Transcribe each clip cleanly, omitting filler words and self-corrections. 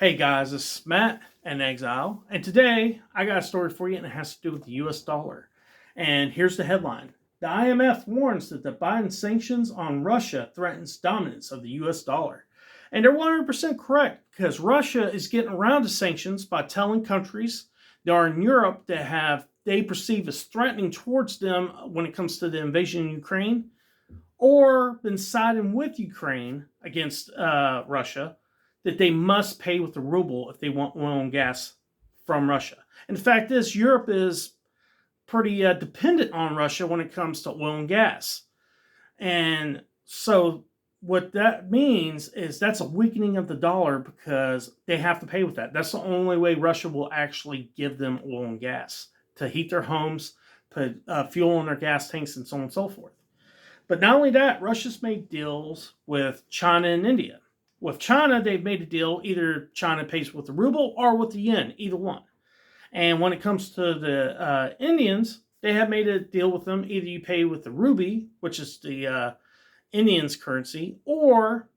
Hey guys, this is Matt and Exile, and today I got a story for you and it has to do with the US dollar. And here's the headline. The IMF warns that the Biden sanctions on Russia threatens dominance of the US dollar. And they're 100% correct because Russia is getting around the sanctions by telling countries that are in Europe that they perceive as threatening towards them when it comes to the invasion of Ukraine or been siding with Ukraine against Russia, that they must pay with the ruble if they want oil and gas from Russia. And the fact is, Europe is pretty dependent on Russia when it comes to oil and gas. And so what that means is that's a weakening of the dollar because they have to pay with that. That's the only way Russia will actually give them oil and gas to heat their homes, put fuel in their gas tanks, and so on and so forth. But not only that, Russia's made deals with China and India. With China, they've made a deal. Either China pays with the ruble or with the yen, either one. And when it comes to the Indians, they have made a deal with them. Either you pay with the rupee, which is the Indians' currency, or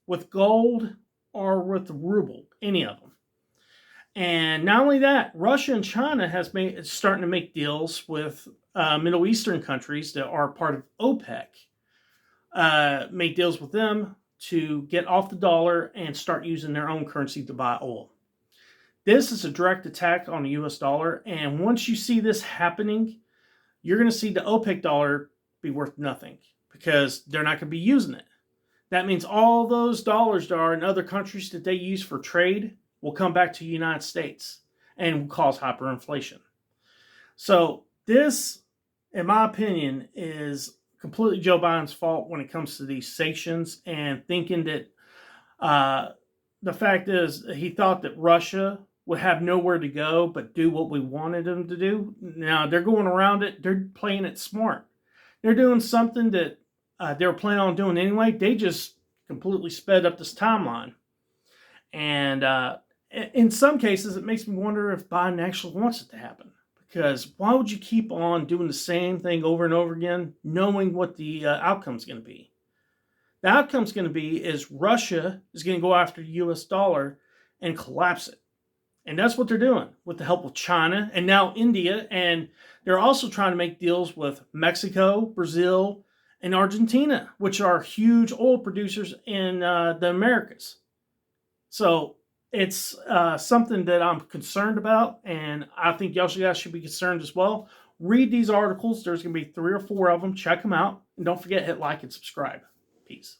with gold or with the ruble, any of them. And not only that, Russia and China is starting to make deals with Middle Eastern countries that are part of OPEC. Made deals with them to get off the dollar and start using their own currency to buy oil. This is a direct attack on the US dollar, and once you see this happening, you're going to see the OPEC dollar be worth nothing because they're not going to be using it. That means all those dollars that are in other countries that they use for trade will come back to the United States and will cause hyperinflation. So this, in my opinion, is completely Joe Biden's fault when it comes to these sanctions, and thinking that the fact is he thought that Russia would have nowhere to go but do what we wanted them to do. Now they're going around it. They're playing it smart. They're doing something that they were planning on doing anyway. They just completely sped up this timeline. And in some cases, it makes me wonder if Biden actually wants it to happen. Because why would you keep on doing the same thing over and over again, knowing what the outcome is going to be? The outcome is going to be is Russia is going to go after the U.S. dollar and collapse it. And that's what they're doing with the help of China and now India. And they're also trying to make deals with Mexico, Brazil, and Argentina, which are huge oil producers in the Americas. So it's something that I'm concerned about, and I think y'all guys should be concerned as well. Read these articles. There's going to be 3 or 4 of them. Check them out. And don't forget, hit like and subscribe. Peace.